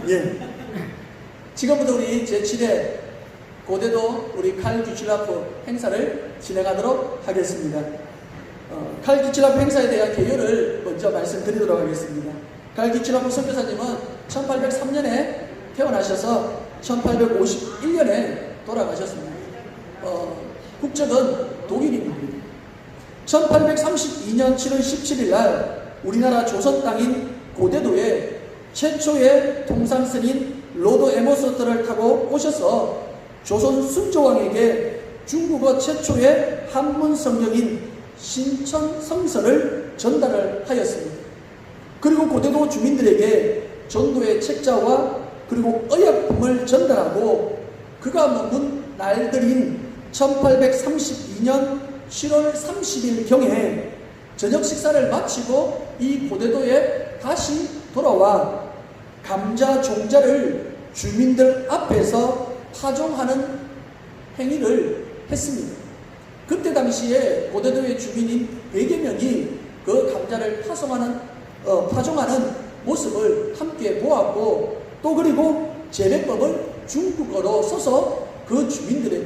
예. 지금부터 우리 제7회 고대도 우리 칼 규칠라프 행사를 진행하도록 하겠습니다. 칼 규칠라프 행사에 대한 개요를 먼저 말씀드리도록 하겠습니다. 칼 규칠라프 선교사님은 1803년에 태어나셔서 1851년에 돌아가셨습니다. 국적은 독일인입니다. 1832년 7월 17일 날 우리나라 조선 땅인 고대도에 최초의 통상스님 로드 에머서트를 타고 오셔서 조선 순조왕에게 중국어 최초의 한문 성경인 신천성서를 전달을 하였습니다. 그리고 고대도 주민들에게 전도의 책자와 그리고 의약품을 전달하고 그가 머문 날들인 1832년 7월 30일경에 저녁 식사를 마치고 이 고대도에 다시 돌아와 감자 종자를 주민들 앞에서 파종하는 행위를 했습니다. 그때 당시에 고대도의 주민인 100여 명이 그 감자를 파종하는 모습을 함께 보았고 또 그리고 재배법을 중국어로 써서 그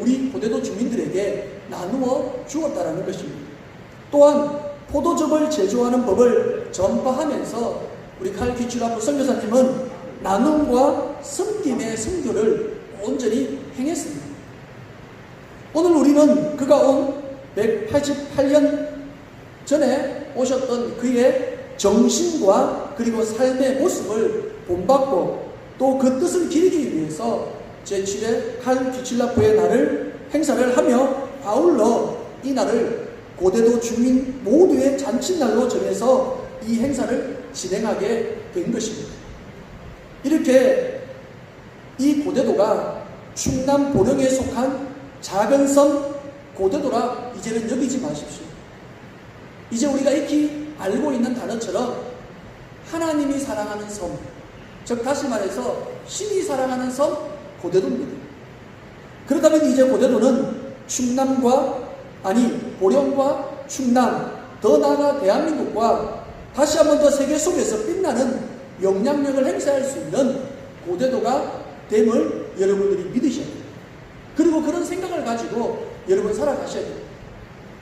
우리 고대도 주민들에게 나누어 주었다는 것입니다. 또한 포도즙을 제조하는 법을 전파하면서 우리 칼 규칠라프 선교사님은 나눔과 섬김의 선교를 온전히 행했습니다. 오늘 우리는 그가 온 188년 전에 오셨던 그의 정신과 그리고 삶의 모습을 본받고 또 그 뜻을 기리기 위해서 제7회 칼 규칠라프의 날을 행사를 하며 아울러 이 날을 고대도 주민 모두의 잔칫날로 정해서 이 행사를 진행하게 된 것입니다. 이렇게 이 고대도가 충남 보령에 속한 작은 섬 고대도라 이제는 여기지 마십시오. 이제 우리가 익히 알고 있는 단어처럼 하나님이 사랑하는 섬, 즉 다시 말해서 신이 사랑하는 섬 고대도입니다. 그렇다면 이제 고대도는 보령과 충남, 더 나아가 대한민국과 다시 한번 더 세계 속에서 빛나는 영향력을 행사할 수 있는 고대도가 됨을 여러분들이 믿으셔야 돼요. 그리고 그런 생각을 가지고 여러분 살아가셔야 돼요.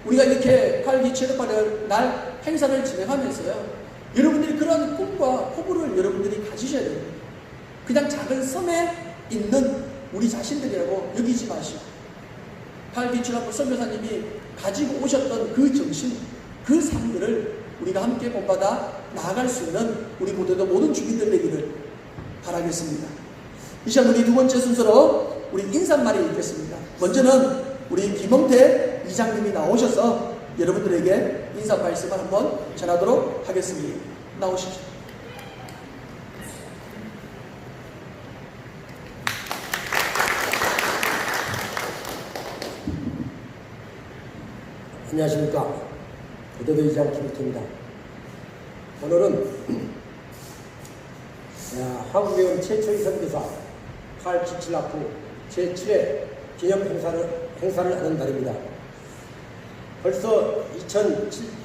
우리가 이렇게 칼 규칠라프 날 행사를 진행하면서요, 여러분들이 그런 꿈과 포부를 여러분들이 가지셔야 됩니다. 그냥 작은 섬에 있는 우리 자신들이라고 여기지 마시고 칼 규칠라프 선교사님이 가지고 오셨던 그 정신, 그 삶들을 우리가 함께 본받아 나아갈 수 있는 우리 고대도 모든 주민들 되기를 바라겠습니다. 이 시간 우리 두 번째 순서로 우리 인사말이 있겠습니다. 먼저는 우리 김홍태 이장님이 나오셔서 여러분들에게 인사 말씀을 한번 전하도록 하겠습니다. 나오십시오. 안녕하십니까. 고대도 이장 김홍태입니다. 오늘은 한국에 온 최초의 선교사 칼 규칠라프 제7회 기념 행사를 하는 날입니다. 벌써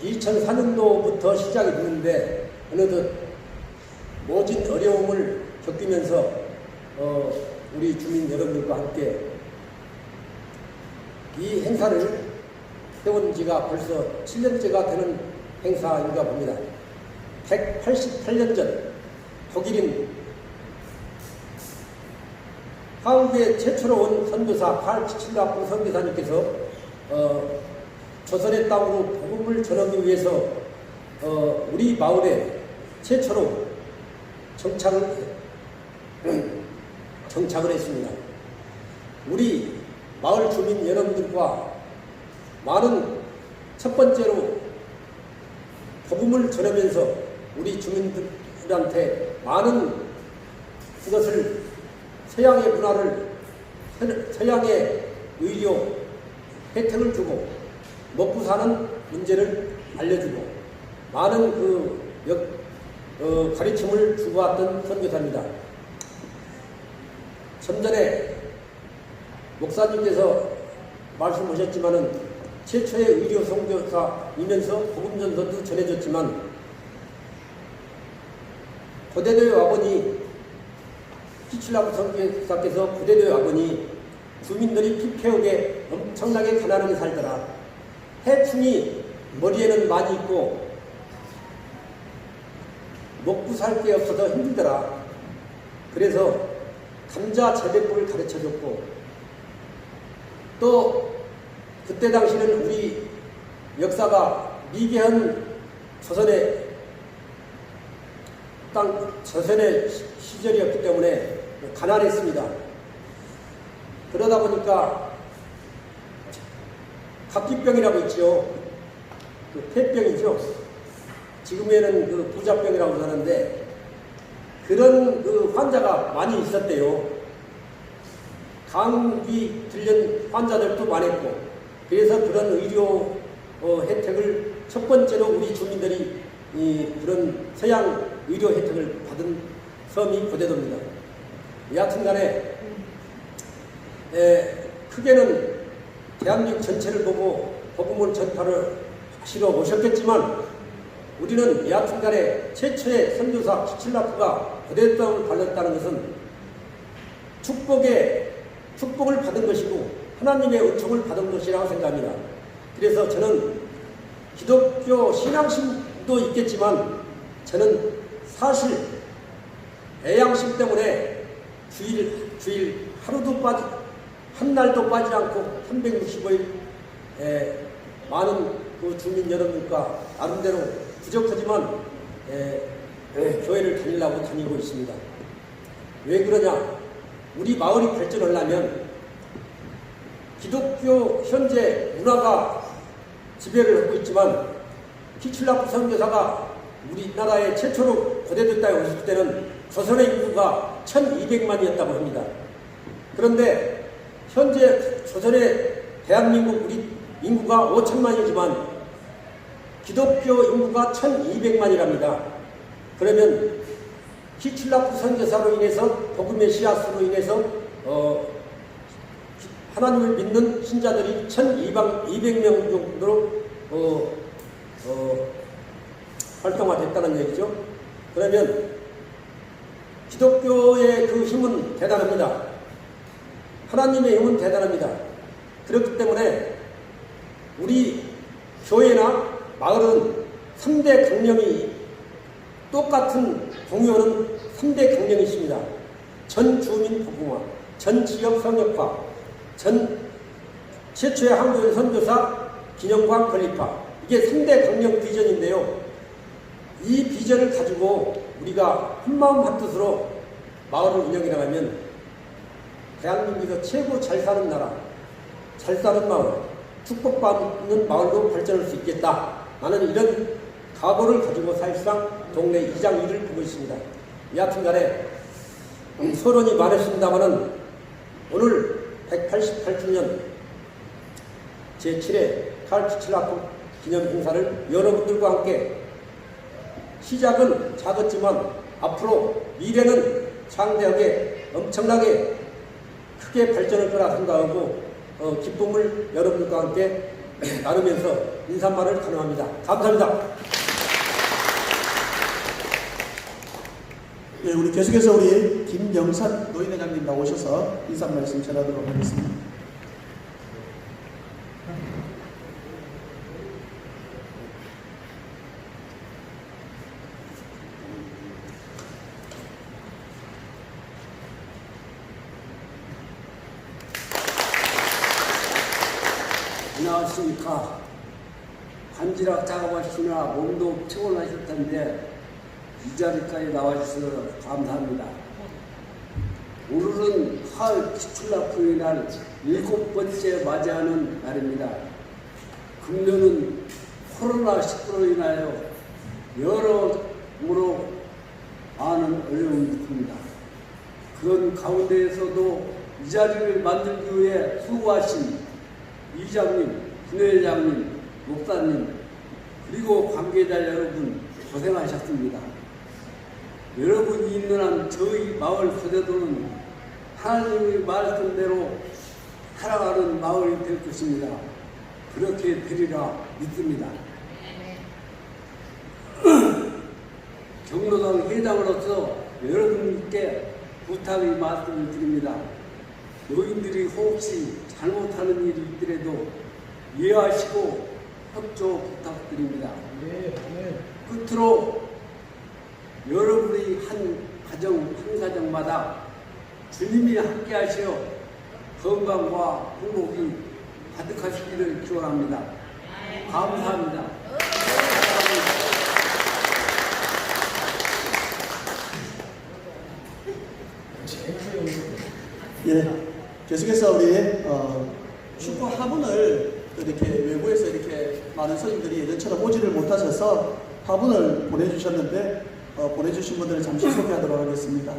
2004년도부터 시작이 됐는데 어느덧 모진 어려움을 겪으면서 우리 주민 여러분들과 함께 이 행사를 해온 지가 벌써 7년째가 되는 행사인가 봅니다. 188년 전 독일인 한국에 최초로 온 선교사 칼 규칠라프 선교사님께서 조선의 땅으로 복음을 전하기 위해서 우리 마을에 최초로 정착을 했습니다. 우리 마을 주민 여러분들과 많은 첫 번째로 복음을 전하면서 우리 주민들한테 많은 그것을 서양의 문화를, 서양의 의료 혜택을 주고 먹고 사는 문제를 알려주고 많은 가르침을 주고왔던 선교사입니다. 좀 전에 목사님께서 말씀하셨지만은 최초의 의료 선교사이면서 복음 전도도 전해졌지만 고대도에 와보니 키칠라프 선교사께서 고대도에 와보니 주민들이 피폐하게 엄청나게 가난하게 살더라. 해충이 머리에는 많이 있고 먹고 살 게 없어서 힘들더라. 그래서 감자 재배법을 가르쳐줬고, 또 그때 당시는 우리 역사가 미개한 조선의 시절이었기 때문에 가난했습니다. 그러다 보니까 각기병이라고 있죠. 그 폐병이죠. 지금에는 그 부자병이라고 하는데 그런 그 환자가 많이 있었대요. 감기 들린 환자들도 많았고, 그래서 그런 의료 혜택을 첫 번째로 우리 주민들이 그런 서양 의료 혜택을 받은 섬이 고대도입니다. 여하튼간에 크게는 대한민국 전체를 보고 복음을 전파를 하시러 오셨겠지만, 우리는 여하튼간에 최초의 선교사 키칠라프가 고대 땅을 발렸다는 것은 축복을 받은 것이고 하나님의 은총을 받은 것이라고 생각합니다. 그래서 저는 기독교 신앙심도 있겠지만, 저는 사실 애양심 때문에 주일 한 날도 빠지지 않고 365일 많은 그 주민 여러분과 나름대로 부족하지만 교회를 다니고 있습니다. 왜 그러냐? 우리 마을이 발전하려면 기독교 현재 문화가 지배를 하고 있지만, 키칠라프 선교사가 우리나라에 최초로 고대도 땅에 오실 때는 조선의 인구가 1200만이었다고 합니다. 그런데 현재 조선의 대한민국 우리 인구가 5천만이지만 기독교 인구가 1200만이랍니다. 그러면 키칠라프 선교사로 인해서 복음의 씨앗으로 인해서 하나님을 믿는 신자들이 1200명 정도로 활동화됐다는 얘기죠. 그러면 기독교의 그 힘은 대단합니다. 하나님의 힘은 대단합니다. 그렇기 때문에 우리 교회나 마을은 3대 강령이 똑같은 동요는 3대 강령이 있습니다. 전 주민 복음화, 전 지역 성역화, 최초의 한국인 선교사 기념관 건립화, 이게 3대 강령 비전인데요. 이 비전을 가지고 우리가 한마음 한뜻으로 마을을 운영해 나가면 대한민국에서 최고 잘 사는 나라, 잘 사는 마을, 축복받는 마을로 발전할 수 있겠다. 나는 이런 각오를 가지고 사실상 동네 이장 일을 보고 있습니다. 여하튼간에 소론이 많으십니다마는 오늘 188주년 제7회 칼 키칠라프 기념 행사를 여러분들과 함께, 시작은 작았지만 앞으로 미래는 장대하게 엄청나게 크게 발전할 거라 생각하고 기쁨을 여러분과 함께 나누면서 인사말을 단호합니다. 감사합니다. 네, 우리 계속해서 우리 김영산 노인회장님 나오셔서 인사 말씀 전하도록 하겠습니다. 안녕하십니까. 관지락 작업하시느라 몸도 피곤하실 텐데 이 자리까지 나와주셔서 감사합니다. 오늘은 칼 키칠라프의 날 7번째 맞이하는 날입니다. 금년은 코로나19로 인하여 여러모로 많은 어려움이 있습니다. 그런 가운데에서도 이 자리를 만들기 위해 수고하신 이장님, 분회장님, 목사님, 그리고 관계자 여러분 고생하셨습니다. 여러분이 있는 한 저희 마을 고대도는 하나님의 말씀대로 살아가는 마을이 될 것입니다. 그렇게 되리라 믿습니다. 경로당 회장으로서 여러분께 부탁의 말씀을 드립니다. 노인들이 혹시 잘못하는 일이 있더라도 이해하시고 협조 부탁드립니다. 끝으로 여러분의 한 가정마다 주님이 함께하시어 건강과 행복이 가득하시기를 기원합니다. 감사합니다. 예, 계속해서 우리 축구 화분을 이렇게 외부에서 이렇게 많은 선생님들이 예전처럼 오지를 못하셔서 화분을 보내주셨는데 보내주신 분들을 잠시 소개하도록 하겠습니다.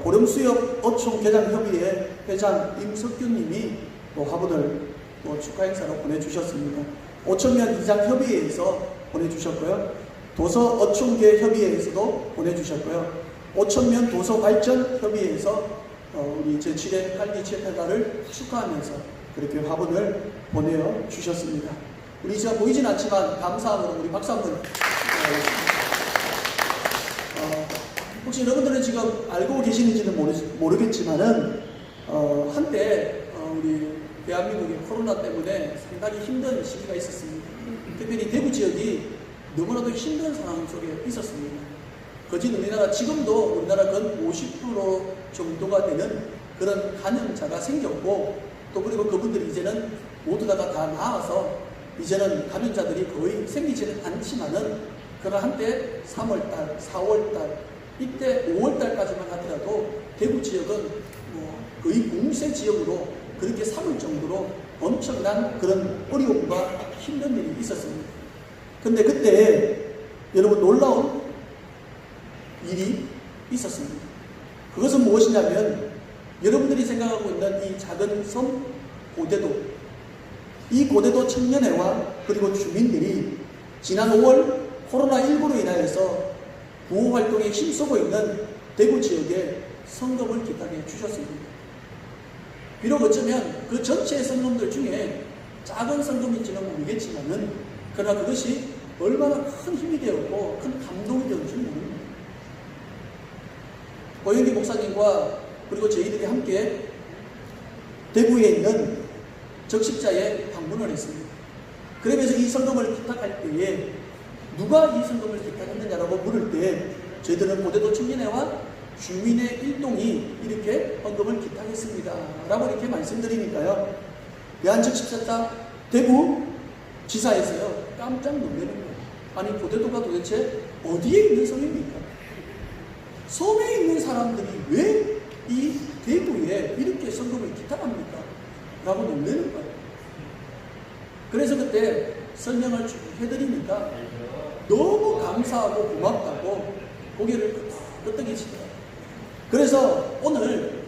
보령수협 어촌 개장협의회 회장 임석균님이 또 화분을 또 축하 행사로 보내주셨습니다. 오천면 이장협의회에서 보내주셨고요. 도서 어촌계 협의회에서도 보내주셨고요. 오천면 도서발전협의회에서 우리 제7회 할기 체패가를 축하하면서 그렇게 화분을 보내주셨습니다. 우리 제가 보이진 않지만 감사함으로 우리 박수 한번. 혹시 여러분들은 지금 알고 계시는지는 모르겠지만은 한때 우리 대한민국이 코로나 때문에 상당히 힘든 시기가 있었습니다. 특별히 대구 지역이 너무나도 힘든 상황 속에 있었습니다. 거진 우리나라 지금도 우리나라 근 50% 정도가 되는 그런 감염자가 생겼고 또 그리고 그분들이 이제는 모두 다 나아서 이제는 감염자들이 거의 생기지는 않지만은 그러나 한때 3월달, 4월달 이때 5월달까지만 하더라도 대구 지역은 뭐 거의 공세 지역으로 그렇게 삼을 정도로 엄청난 그런 어려움과 힘든 일이 있었습니다. 근데 그때 여러분 놀라운 일이 있었습니다. 그것은 무엇이냐면 여러분들이 생각하고 있는 이 작은 섬 고대도, 이 고대도 청년회와 그리고 주민들이 지난 5월 코로나19로 인하여서 구호활동에 힘쓰고 있는 대구 지역에 성금을 기탁해 주셨습니다. 비록 어쩌면 그 전체 성금들 중에 작은 성금인지는 모르겠지만은 그러나 그것이 얼마나 큰 힘이 되었고 큰 감동이 되었는지 모릅니다. 오영기 목사님과 그리고 저희들이 함께 대구에 있는 적십자에 방문을 했습니다. 그러면서 이 성금을 기탁할 때에 누가 이 성금을 기탁했느냐라고 물을 때 저희들은 고대도 청년회와 주민의 일동이 이렇게 헌금을 기탁했습니다 라고 이렇게 말씀드리니까요, 대한적십자자 대구 지사에서요 깜짝 놀라는 거예요. 아니 고대도가 도대체 어디에 있는 섬입니까? 섬에 있는 사람들이 왜 이 대구에 이렇게 성금을 기탁합니까? 라고 놀라는 거예요. 그래서 그때 설명을 쭉 해드리니까 너무 감사하고 고맙다고 고개를 끄덕이시더라고요. 그래서 오늘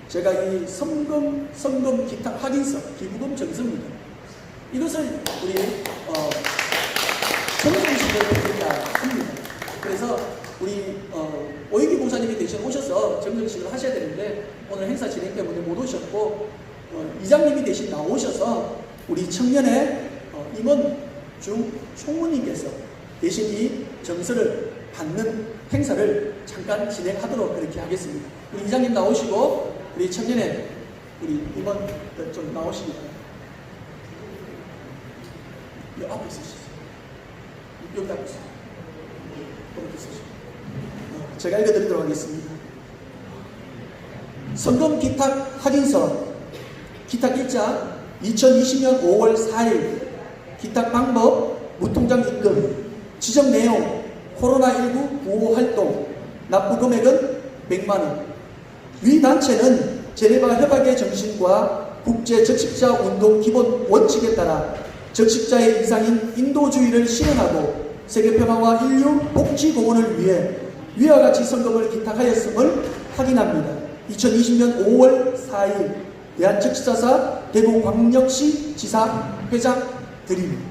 제가 이 성금 기탁 확인서, 기부금 정서입니다. 이것을 우리 정성식으로 드리자 합니다. 그래서 우리 오영기 목사님이 대신 오셔서 정성식을 하셔야 되는데 오늘 행사 진행 때문에 못 오셨고 이장님이 대신 나오셔서 우리 청년회 임원 총무님께서 대신 이 정서를 받는 행사를 잠깐 진행하도록 그렇게 하겠습니다. 우리 이장님 나오시고 우리 청년회 우리 임원 좀 나오시기 바랍니다. 이 앞에 있으시죠. 여기 앞에 있으시죠. 여기 있으시죠. 제가 읽어드리도록 하겠습니다. 성금 기탁 확인서 기탁 일자 2020년 5월 4일 기탁 방법 무통장 입금 지정 내용 코로나19 구호 활동 납부 금액은 100만원. 위 단체는 제네바 협약의 정신과 국제 적십자 운동 기본 원칙에 따라 적십자의 이상인 인도주의를 실현하고 세계 평화와 인류 복지 공헌을 위해 위와 같이 성금을 기탁하였음을 확인합니다. 2020년 5월 4일 대한적십자사 대구광역시 지사 회장 드립니다.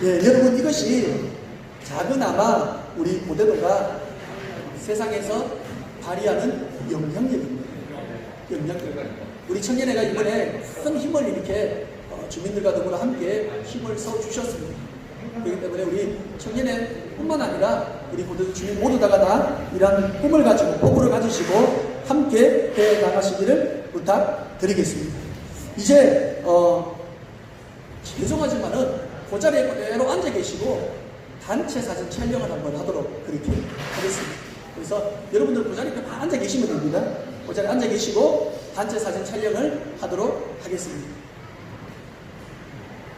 예, 여러분 이것이 작은아마 우리 고대도가 세상에서 발휘하는 영향력입니다. 영향력. 우리 청년회가 이번에 큰 힘을 이렇게 주민들과 더불어 함께 힘을 써주셨습니다. 그렇기 때문에 우리 청년회뿐만 아니라 우리 고대도 주민 모두 다 이러한 꿈을 가지고 포부를 가지시고 함께 해 나가시기를 부탁드리겠습니다. 이제 죄송하지만은 그 자리에 그대로 앉아 계시고 단체 사진 촬영을 한번 하도록 그렇게 하겠습니다. 그래서 여러분들 그 자리에 앉아 계시면 됩니다. 그 자리에 앉아 계시고 단체 사진 촬영을 하도록 하겠습니다.